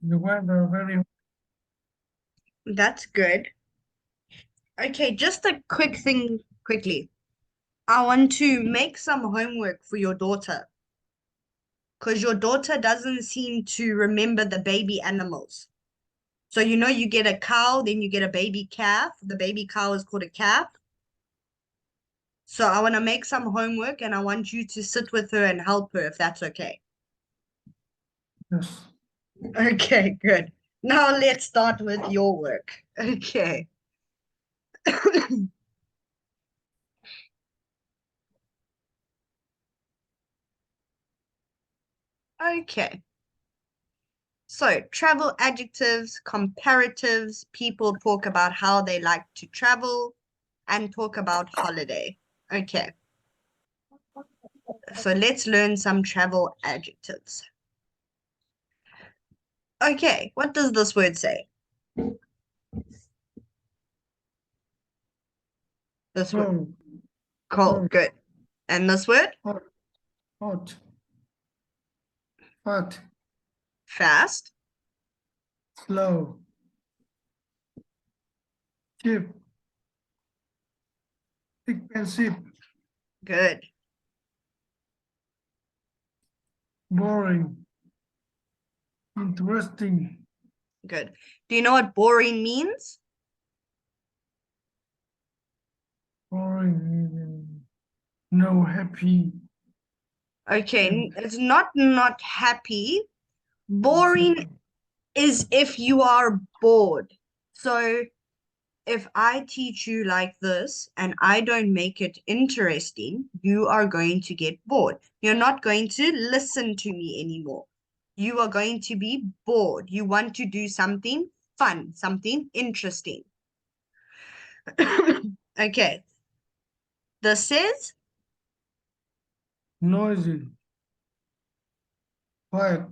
The weather very That's good. Okay, just a quick thing quickly. I want to make some homework for your daughter because your daughter doesn't seem to remember the baby animals. So, you get a cow, then you get a baby calf. The baby cow is called a calf. So, I want to make some homework and I want you to sit with her and help her if that's okay. yes. Okay, good. Now, let's start with your work. Okay. Okay. So, travel adjectives, comparatives, people talk about how they like to travel and talk about holiday. Okay, so let's learn some travel adjectives. Okay, what does this word say? This word, Cold, cold, cold, good. And this word, hot, hot, fat, fast, slow, cheap, expensive, good, boring, interesting, good. Do you know what boring means? boring, no happy, Okay, and it's not happy. Boring exciting. is if you are bored. So if I teach you like this and I don't make it interesting, you are going to get bored. You're not going to listen to me anymore. You are going to be bored. You want to do something fun, something interesting. Okay. This says, Noisy, quiet,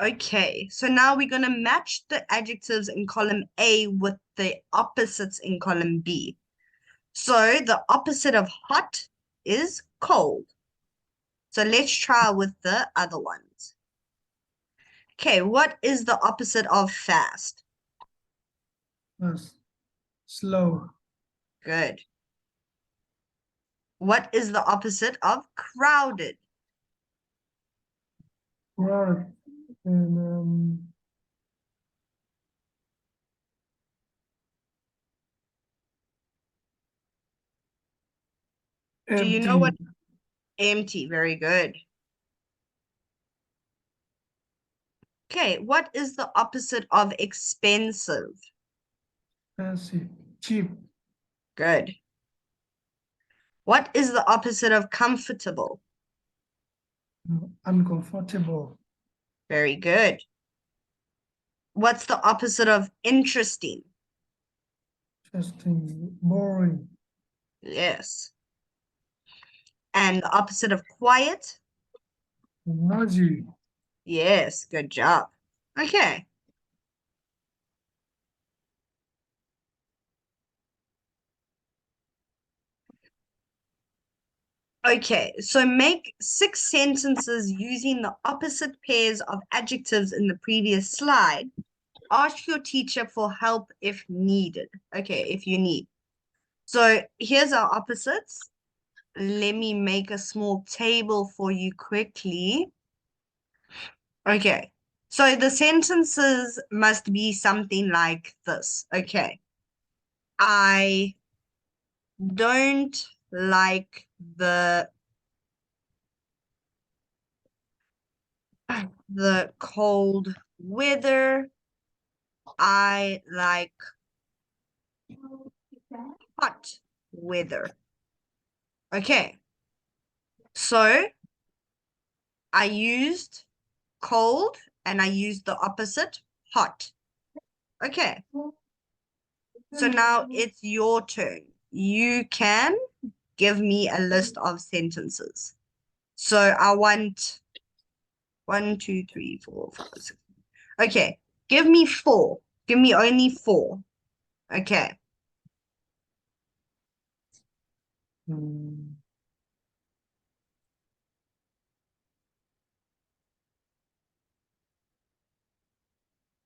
okay. So now we're going to match the adjectives in column A with the opposites in column B. So the opposite of hot is cold. So let's try with the other ones. Okay, what is the opposite of fast? fast, slow, Good. What is the opposite of crowded? crowded, and Do you know what empty, empty? Very good. Okay, what is the opposite of expensive? fancy, cheap, Good. What is the opposite of comfortable? uncomfortable, Very good. What's the opposite of interesting? interesting, boring, Yes. And the opposite of quiet? noisy. Yes, good job. Okay. Okay, so make 6 sentences using the opposite pairs of adjectives in the previous slide. Ask your teacher for help if needed. Okay, if you need. So here's our opposites. Let me make a small table for you quickly. Okay, so the sentences must be something like this. Okay, I don't like the cold weather. I like hot weather. Okay, so I used cold and I used the opposite, hot. Okay, so now it's your turn. You can give me a list of sentences. So I want 1, 2, 3, 4, 5, 6. Okay, give me four. Give me only four. Okay, Mm,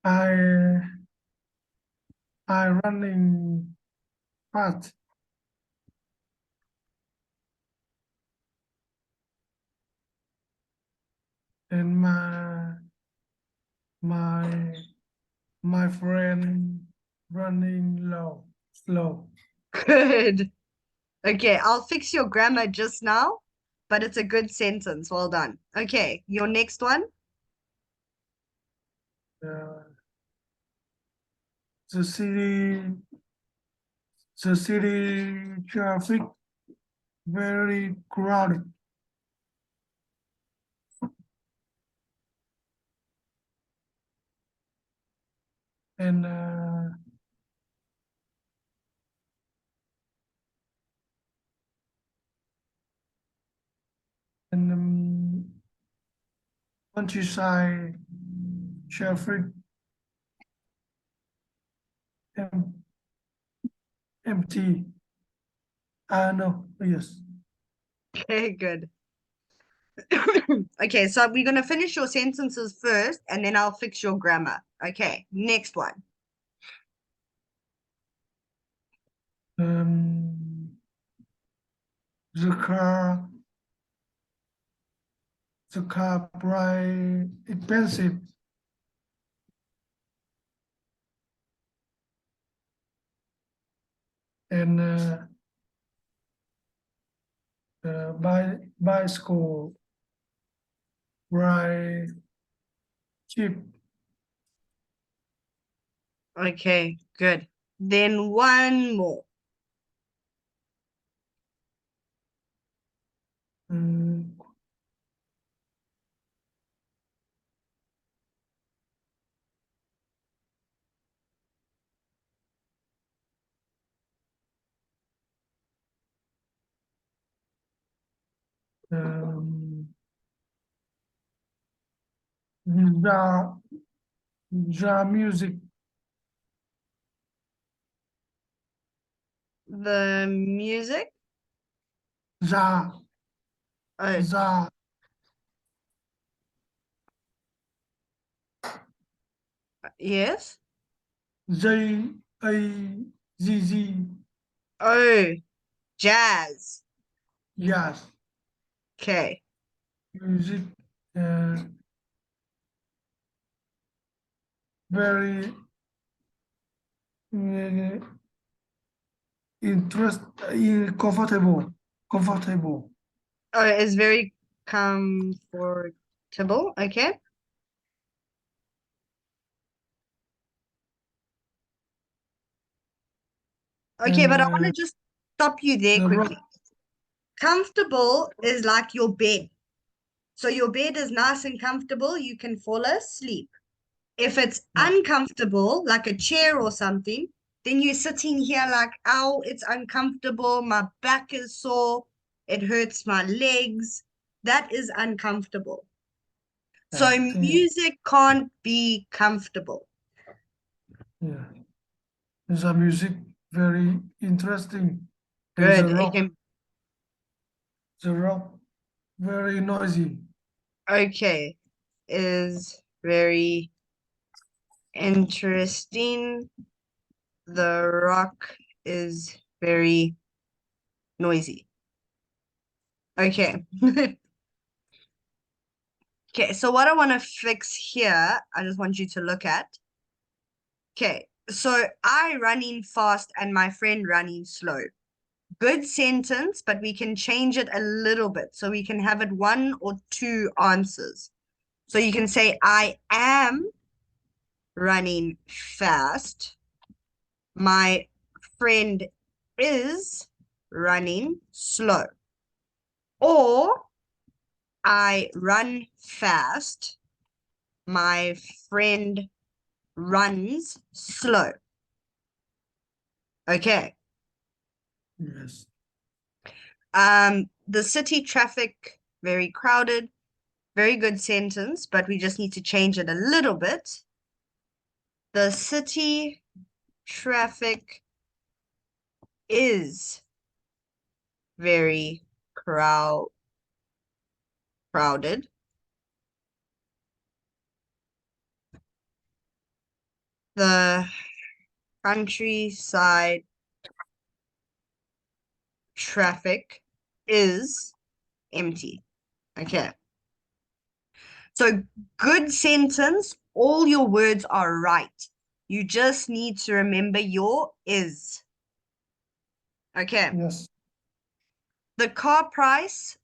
I I running fast and my my friend running slow. Good. Okay, I'll fix your grammar just now, but it's a good sentence. Well done. Okay, your next one. Uh, the city the city traffic very crowded and and countryside traffic em- empty. No, yes. Okay, good. Okay, so we're going to finish your sentences first, and then I'll fix your grammar. Okay, next one. Um, the car price expensive and bicycle ride cheap. Okay, good. Then one more. Um, um, the the music The music. the Oh, the yes. Jazz. Oh, jazz. Yes, Okay. music uh, very uh, interest comfortable Oh, it's very comfortable. Okay. Okay, and but I want to just stop you there the rock. quickly. Comfortable is like your bed. So your bed is nice and comfortable, you can fall asleep. If it's Yeah, uncomfortable, like a chair or something, then you're sitting here like, ow, it's uncomfortable, my back is sore, it hurts my legs. That is uncomfortable. So I think music can't be comfortable. yeah, the music very interesting, and Good. It can, the rock very noisy. okay, is very interesting. The rock is very noisy. Okay. Okay, so what I want to fix here, I just want you to look at. Okay, so I running fast and my friend running slow. Good sentence, but we can change it a little bit. So we can have it one or two answers. So you can say, I am running fast. My friend is running slow. Or I run fast. My friend runs slow. Okay. Yes, The city traffic, very crowded. Very good sentence, but we just need to change it a little bit. The city traffic is very crowded. The countryside traffic is empty. Okay. So good sentence, all your words are right. You just need to remember your is. Okay. Yes. The car price.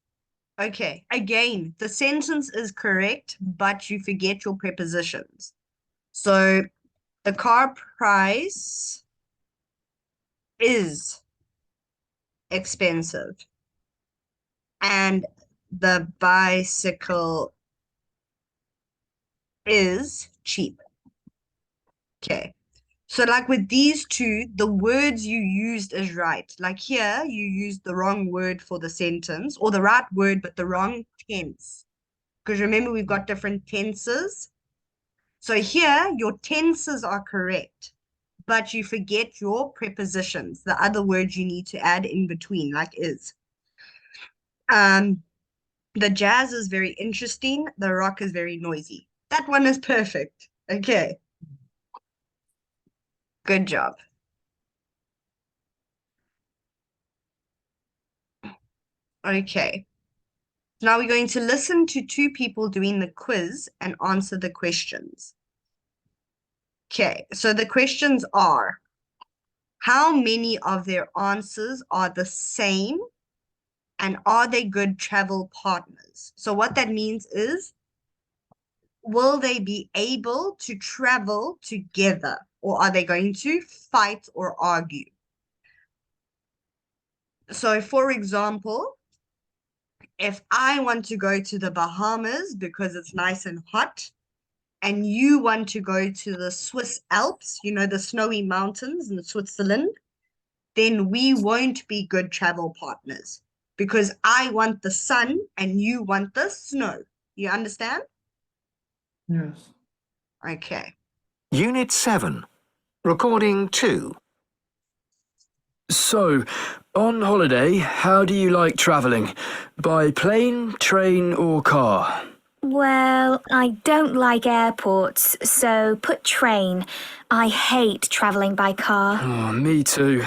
Okay. Again, the sentence is correct, but you forget your prepositions. So the car price is expensive. And the bicycle is cheap. Okay. So like with these two, the words you used is right. Like here, you used the wrong word for the sentence, or the right word, but the wrong tense. Because remember, we've got different tenses. So here, your tenses are correct, but you forget your prepositions, the other words you need to add in between, like is. The jazz is very interesting. The rock is very noisy. That one is perfect. Okay. Good job. Okay. Now we're going to listen to two people doing the quiz and answer the questions. Okay, so the questions are, how many of their answers are the same and are they good travel partners? So what that means is, will they be able to travel together or are they going to fight or argue? So for example, if I want to go to the Bahamas because it's nice and hot, and you want to go to the Swiss Alps, you know, the snowy mountains in Switzerland, then we won't be good travel partners because I want the sun and you want the snow. You understand? Yes. Okay. Unit 7. Recording 2. So, on holiday, how do you like travelling? By plane, train or car? Well, I don't like airports, so put train. I hate travelling by car. Oh, me too.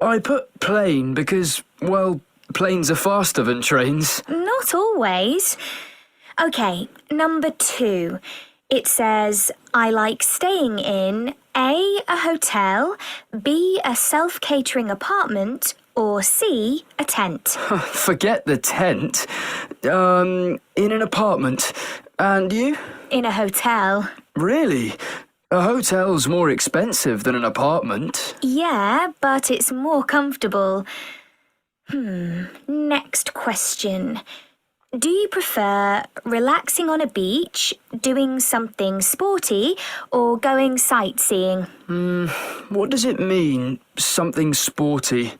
I put plane because, well, planes are faster than trains. Not always. Okay, number 2. It says, I like staying in A, a hotel, B, a self-catering apartment, or C, a tent. Forget the tent. In an apartment. And you? In a hotel. Really? A hotel's more expensive than an apartment. Yeah, but it's more comfortable. Next question. Do you prefer relaxing on a beach, doing something sporty, or going sightseeing? What does it mean, something sporty?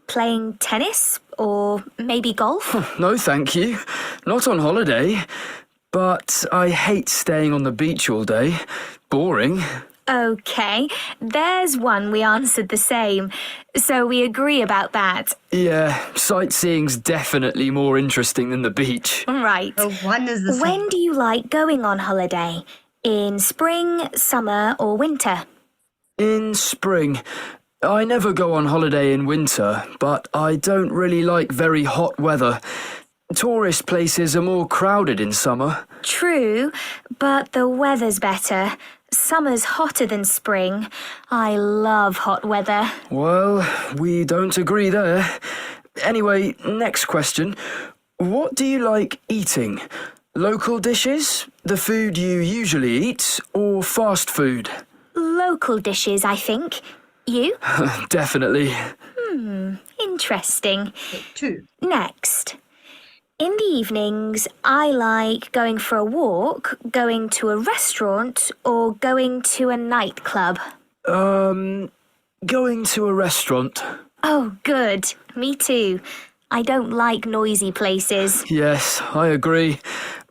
Playing tennis, or maybe golf? No, thank you. Not on holiday. But I hate staying on the beach all day. Boring. Okay, there's one we answered the same, so we agree about that. Yeah, sightseeing's definitely more interesting than the beach. Right. The one is the same. When do you like going on holiday? In spring, summer, or winter? In spring. I never go on holiday in winter, but I don't really like very hot weather. Tourist places are more crowded in summer. True, but the weather's better. Summer's hotter than spring. I love hot weather. Well, we don't agree there. Anyway, next question. What do you like eating? Local dishes, the food you usually eat, or fast food? Local dishes, I think. You? Definitely. Interesting. 2. Next. In the evenings, I like going for a walk, going to a restaurant, or going to a nightclub. Going to a restaurant. Oh, good. Me too. I don't like noisy places. Yes, I agree.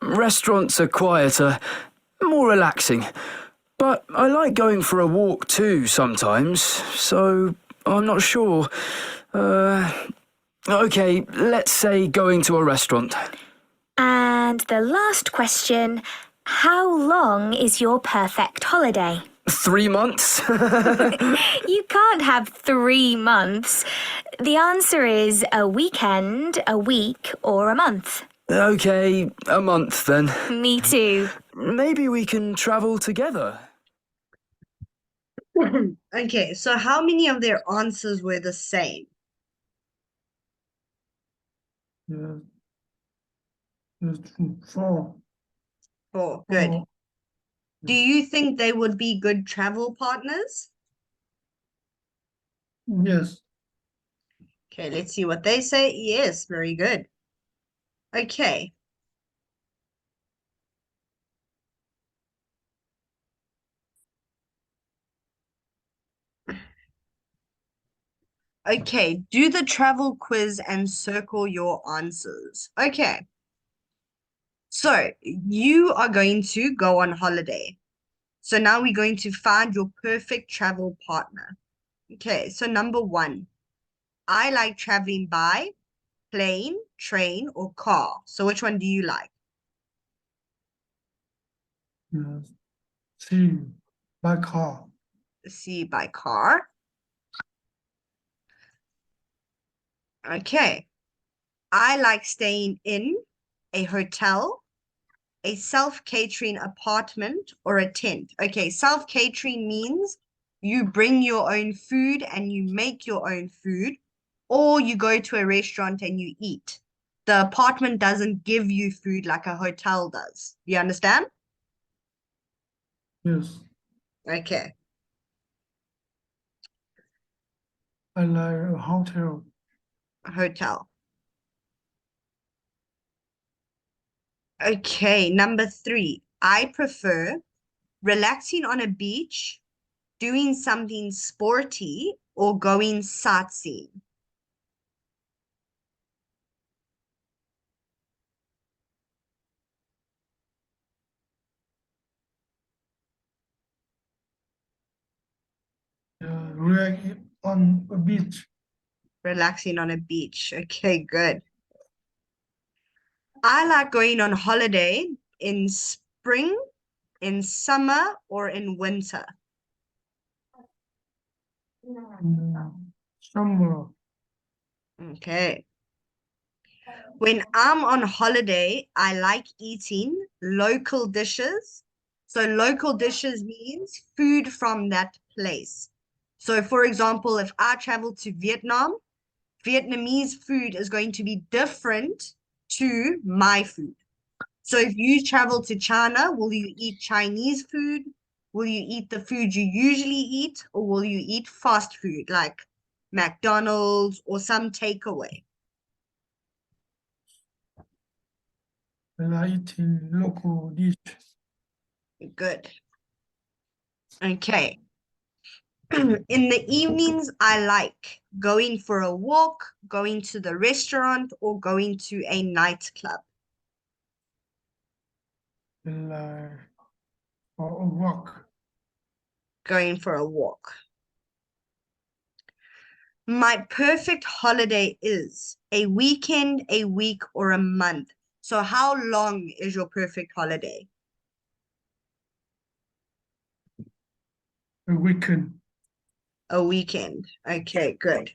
Restaurants are quieter, more relaxing. But I like going for a walk too sometimes, so I'm not sure. Okay, let's say going to a restaurant. And the last question, how long is your perfect holiday? 3 months? You can't have 3 months. The answer is a weekend, a week, or a month. Okay, a month then. Me too. Maybe we can travel together. Okay, so how many of their answers were the same? Yes. Yes, true. 4. Oh, good. 4. Do you think they would be good travel partners? Yes. Okay, let's see what they say. Yes, very good. Okay. Okay, do the travel quiz and circle your answers. Okay. So you are going to go on holiday. So now we're going to find your perfect travel partner. Okay, so number 1, I like traveling by plane, train, or car. So which one do you like? Yes. C. By car. C, by car. Okay. I like staying in a hotel, a self-catering apartment, or a tent. Okay, self-catering means you bring your own food and you make your own food, or you go to a restaurant and you eat. The apartment doesn't give you food like a hotel does. You understand? Yes. Okay. I like a hotel. A hotel. Okay, number 3. I prefer relaxing on a beach, doing something sporty, or going sightseeing. Relax on a beach. Relaxing on a beach. Okay, good. I like going on holiday in spring, in summer, or in winter. Summer. Okay. When I'm on holiday, I like eating local dishes. So local dishes means food from that place. So for example, if I travel to Vietnam, Vietnamese food is going to be different to my food. So if you travel to China, will you eat Chinese food? Will you eat the food you usually eat? Or will you eat fast food like McDonald's or some takeaway? I like eating local dish. Good. Okay. In the evenings, I like going for a walk, going to the restaurant, or going to a nightclub. I like for a walk. Going for a walk. My perfect holiday is a weekend, a week, or a month. So how long is your perfect holiday? A weekend. A weekend. Okay, good.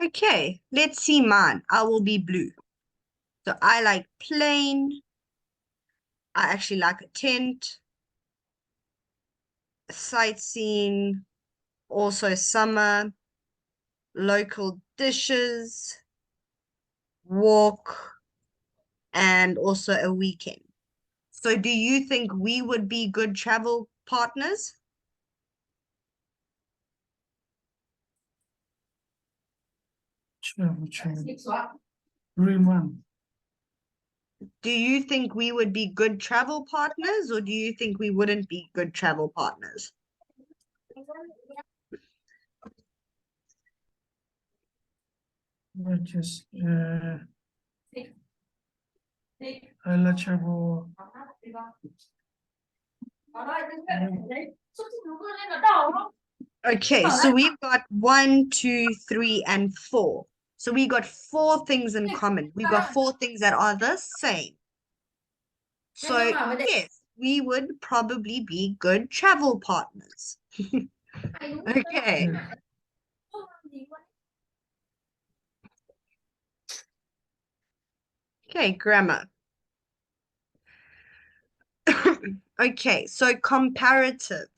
Okay, let's see mine. I will be blue. So I like plain. I actually like a tent, sightseeing, also summer, local dishes, walk, and also a weekend. So do you think we would be good travel partners? Change. 3 months. Do you think we would be good travel partners, or do you think we wouldn't be good travel partners? Which is I like travel. Okay, so we've got 1, 2, 3, and 4. So we got 4 things in common. We got 4 things that are the same. So yes, we would probably be good travel partners. Okay. Yes. Okay, grammar. Okay, so comparative.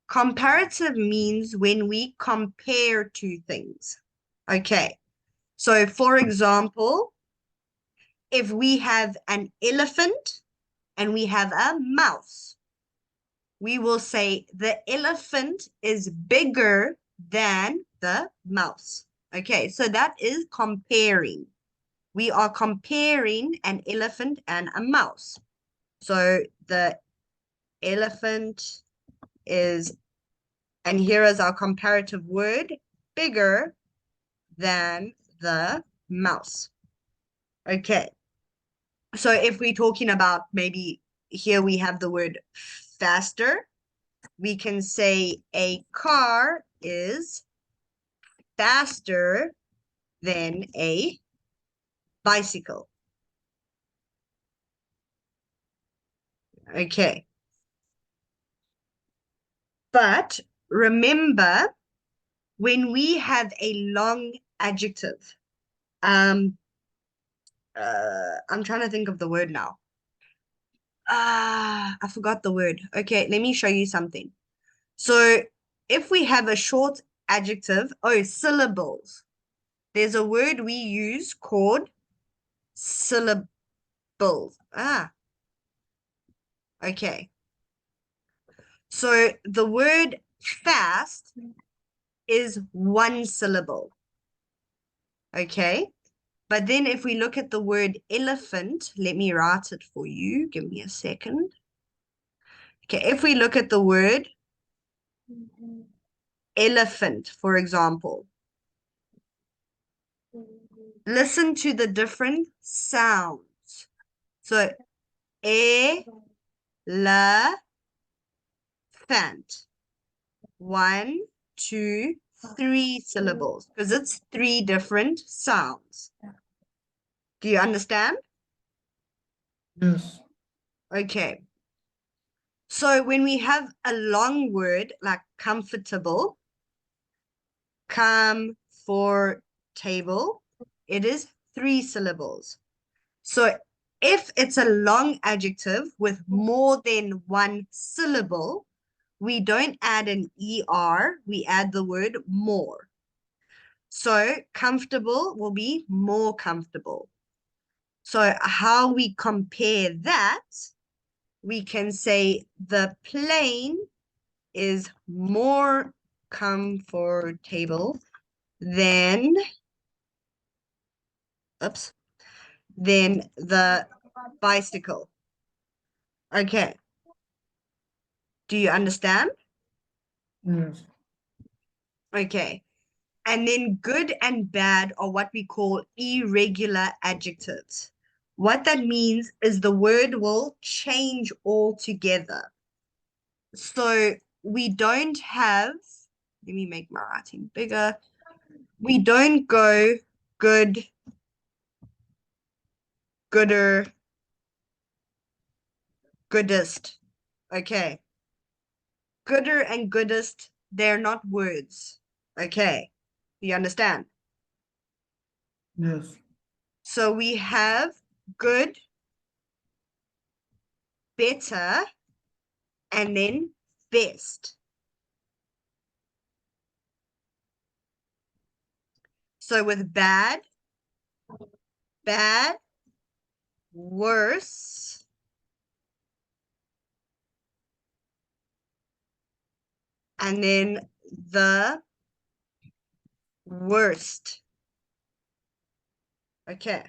Comparative means when we compare two things. Okay, so for example, if we have an elephant and we have a mouse, we will say the elephant is bigger than the mouse. Okay, so that is comparing. We are comparing an elephant and a mouse. So the elephant is, and here is our comparative word, bigger than the mouse. Okay. So if we're talking about maybe here we have the word faster, we can say a car is faster than a bicycle. Okay. But remember, when we have a long adjective, I'm trying to think of the word now. I forgot the word. Okay, let me show you something. So if we have a short adjective, syllables. There's a word we use called syllables. Okay. So the word fast is one syllable. Okay. But then if we look at the word elephant, let me write it for you. Give me a second. Okay, if we look at the word elephant, for example, listen to the different sounds. So, elephant. 1, 2, 3 syllables because it's 3 different sounds. Do you understand? Yes. Okay. So when we have a long word like comfortable, table, it is 3 syllables. So if it's a long adjective with more than 1 syllable, we don't add an ER, we add the word more. So comfortable will be more comfortable. So how we compare that, we can say the plane is more comfortable than, than the bicycle. Okay. Do you understand? Yes. Okay. And then good and bad are what we call irregular adjectives. What that means is the word will change altogether. So we don't have, let me make my writing bigger. We don't go good, gooder, goodest. Okay. Gooder and goodest, they're not words. Okay. You understand? Yes. So we have good, better, and then best. So with bad, worse, and then the worst. Okay.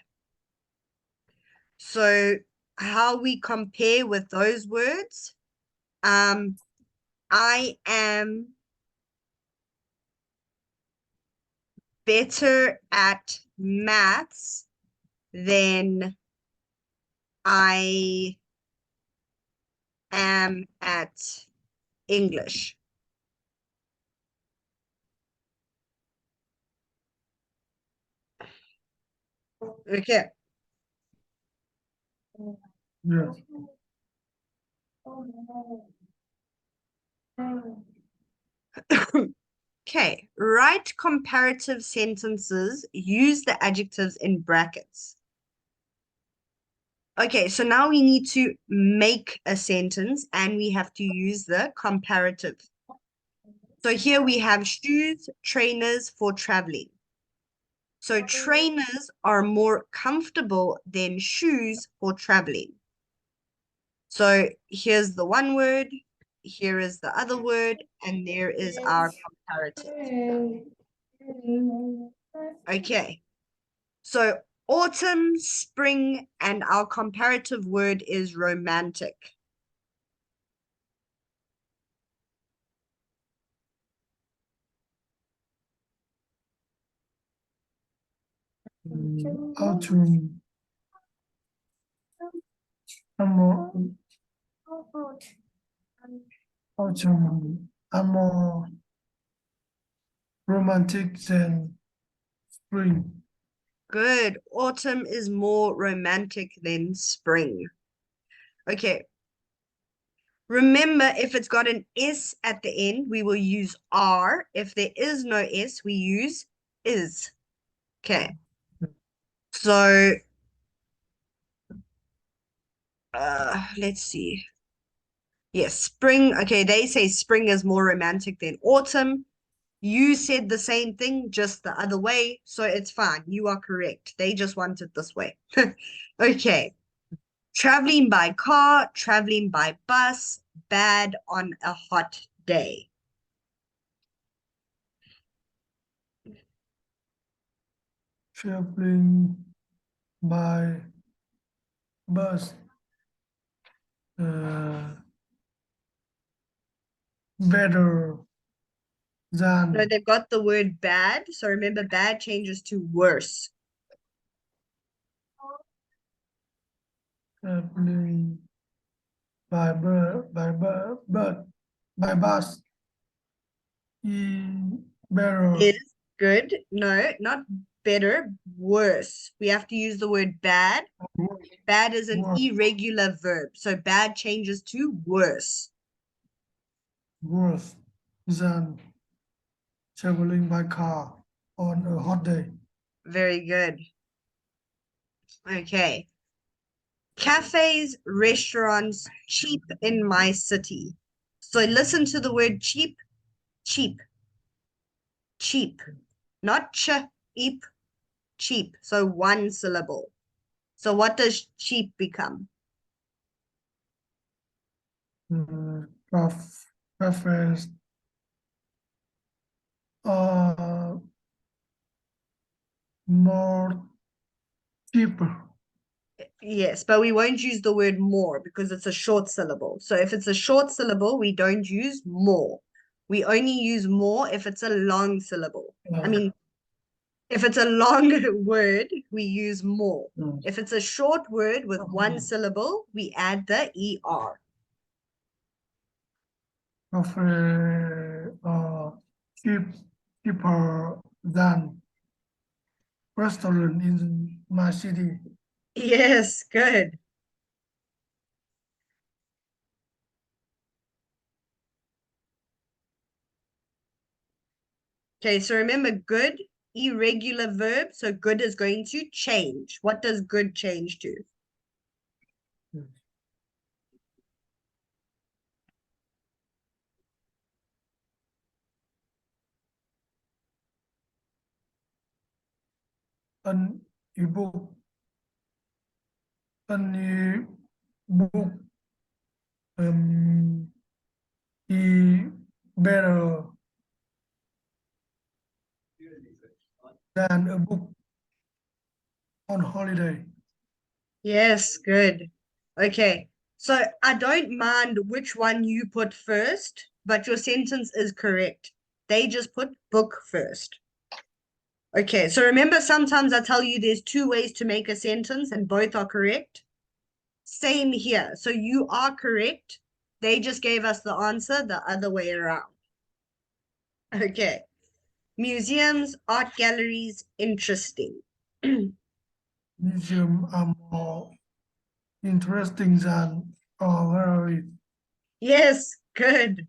So how we compare with those words, I am better at maths than I am at English. Okay. Yes. Okay, write comparative sentences. Use the adjectives in brackets. Okay, so now we need to make a sentence and we have to use the comparative. So here we have shoes, trainers for traveling. So trainers are more comfortable than shoes for traveling. So here's the one word, here is the other word, and there is our comparative. Okay, so autumn, spring, and our comparative word is romantic. Autumn. I'm autumn. I'm more romantic than spring. Good. Autumn is more romantic than spring. Okay. Remember, if it's got an S at the end, we will use are. If there is no S, we use is. Okay. So, let's see. Yes, spring. Okay, they say spring is more romantic than autumn. You said the same thing, just the other way. So it's fine. You are correct. They just want it this way. Okay. Traveling by car, traveling by bus, bad on a hot day. Traveling by bus. Better No, than they've got the word bad. So remember, bad changes to worse. traveling by bus is better. Is good. No, not better, worse. We have to use the word bad. Bad is an Worse. irregular verb. So bad changes to worse. Worse than traveling by car on a hot day. Very good. Okay. Cafes, restaurants, cheap in my city. So listen to the word cheap, cheap, cheap, not cheap, cheap. So one syllable. So what does cheap become? Cafes more cheaper. Yes, but we won't use the word more because it's a short syllable. So if it's a short syllable, we don't use more. We only use more if it's a long syllable. I mean, if it's a long word, we use more. If it's a short word with one syllable, we add the ER. Cafe cheaper than restaurant in my city. Yes, good. Okay, so remember good, irregular verb. So good is going to change. What does good change to? An ebook. An ebook is better than a book on holiday. Yes, good. Okay, so I don't mind which one you put first, but your sentence is correct. They just put book first. Okay, so remember sometimes I tell you there's two ways to make a sentence and both are correct. Same here. So you are correct. They just gave us the answer the other way around. Okay. Museums, art galleries, interesting. Museum are more interesting than gallery. Yes, good.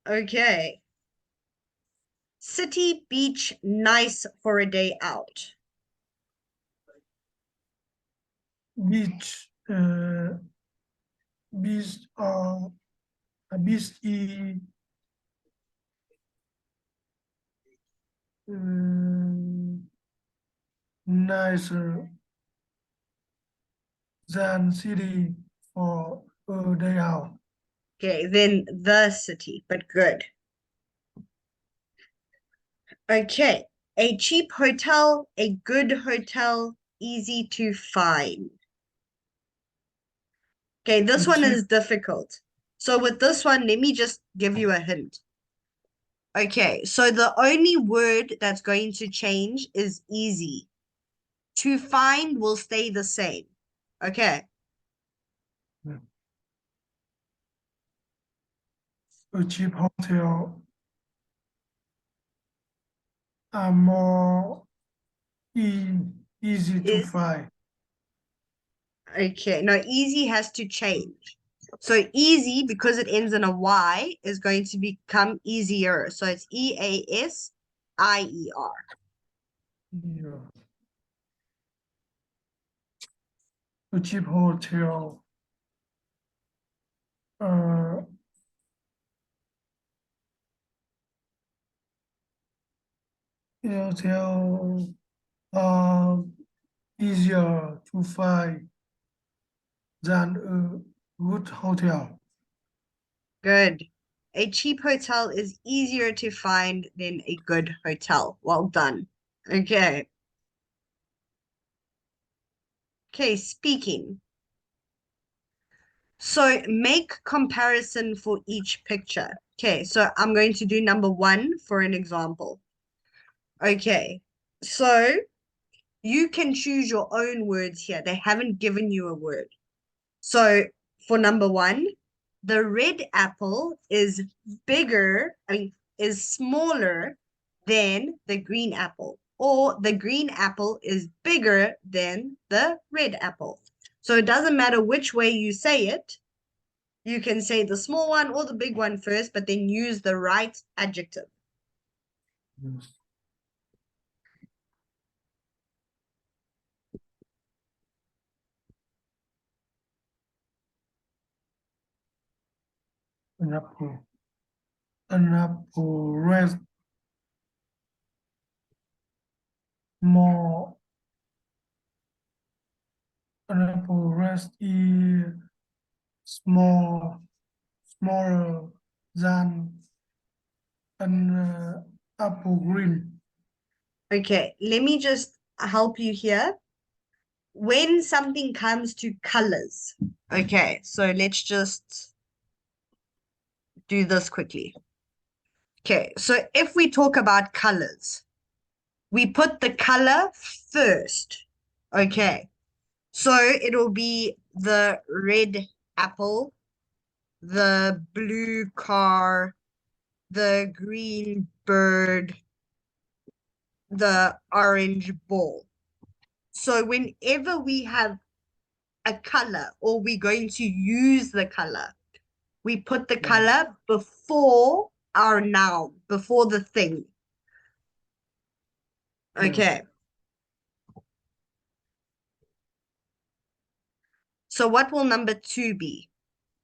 Okay. City, beach, nice for a day out. Beach, beach, beach is nicer than city for a day out. Okay, then the city, but good. Okay. A cheap hotel, a good hotel, easy to find. Okay, this A one cheap, is difficult. So with this one, let me just give you a hint. Okay, so the only word that's going to change is easy. To find will stay the same. Okay, a cheap hotel are more easy to is find. okay. No, easy has to change. So easy, because it ends in a Y, is going to become easier. So it's EASIER. Yeah. A cheap hotel uh, hotel easier to find than a good hotel. Good. A cheap hotel is easier to find than a good hotel. Well done. Okay. Okay, speaking. So make comparison for each picture. Okay, so I'm going to do number 1 for an example. Okay, so you can choose your own words here. They haven't given you a word. So for number 1, the red apple is bigger, is smaller than the green apple, or the green apple is bigger than the red apple. So it doesn't matter which way you say it. You can say the small one or the big one first, but then use the right adjective. Yes. An apple rest more. An apple rest is smaller than an apple green. Okay, let me just help you here. When something comes to colors, okay, so let's just do this quickly. Okay, so if we talk about colors, we put the color first. Okay, so it'll be the red apple, the blue car, the green bird, the orange ball. So whenever we have a color or we're going to use the color, we put the color before our noun, before the thing. Okay. So what will number 2 be?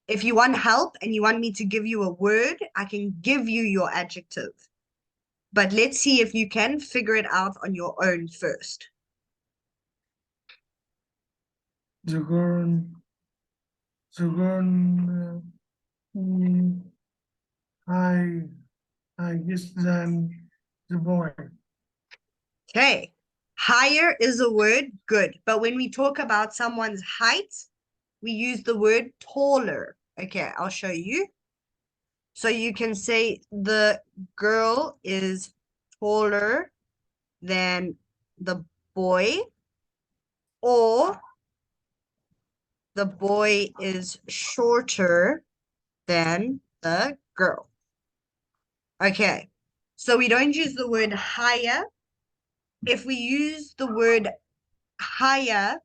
If you want help and you want me to give you a word, I can give you your adjective. But let's see if you can figure it out on your own first. The girl I guess than the boy. Okay. Higher is a word, good. But when we talk about someone's height, we use the word taller. Okay, I'll show you. So you can say the girl is taller than the boy, or the boy is shorter than the girl. Okay, so we don't use the word higher. If we use the word higher,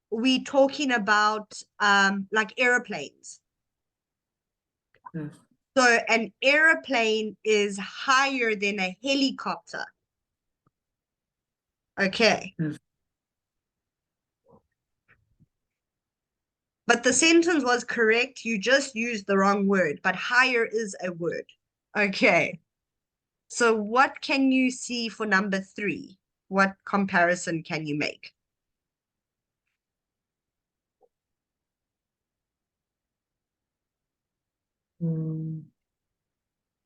we talking about like airplanes. Yes. So an aeroplane is higher than a helicopter. Okay. Yes. But the sentence was correct. You just used the wrong word, but higher is a word. Okay. So what can you see for number 3? What comparison can you make?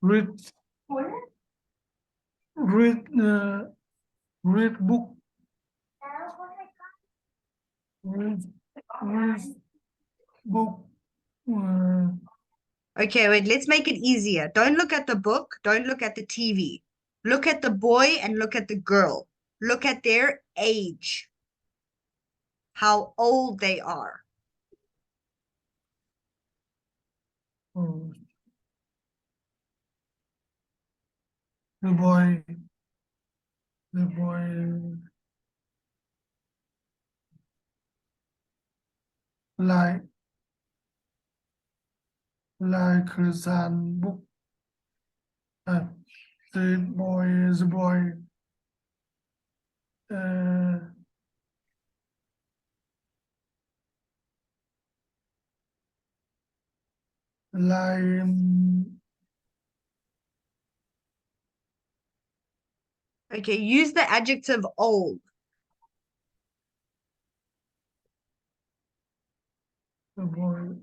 Read read read book. Read book. Okay, wait, let's make it easier. Don't look at the book. Don't look at the TV. Look at the boy and look at the girl. Look at their age. How old they are. The boy like book. The boy like Okay, use the adjective old. the boy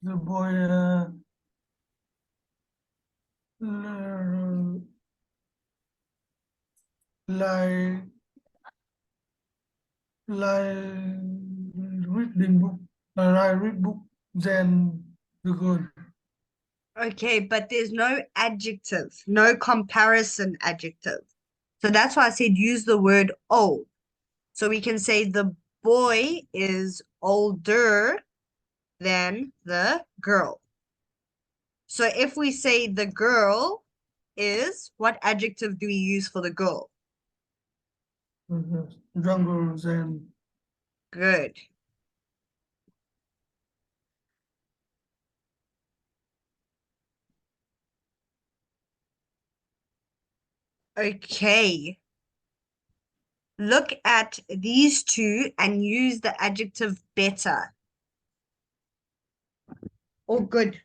the boy like reading book. I read book then the girl. Okay, but there's no adjective, no comparison adjective. So that's why I said use the word old. So we can say the boy is older than the girl. So if we say the girl is, what adjective do we use for the girl? Younger than. Good. Okay. Look at these two and use the adjective better. Or good,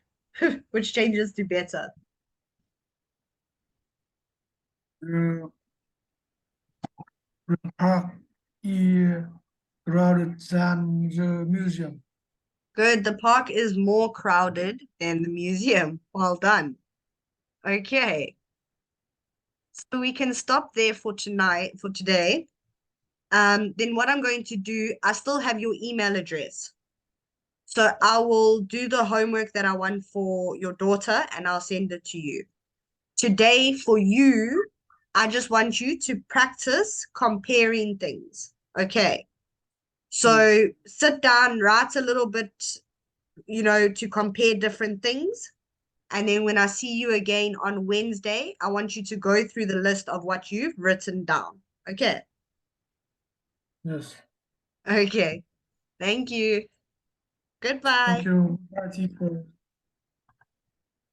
which changes to better. The park is crowded than the museum. Good. The park is more crowded than the museum. Well done. Okay. So we can stop there for today. Then what I'm going to do, I still have your email address. So I will do the homework that I want for your daughter and I'll send it to you. Today for you, I just want you to practice comparing things. Okay. So sit down, write a little bit, to compare different things. And then when I see you again on Wednesday, I want you to go through the list of what you've written down. Okay. Yes. Okay. Thank you. Goodbye. Thank you. Bye, teacher.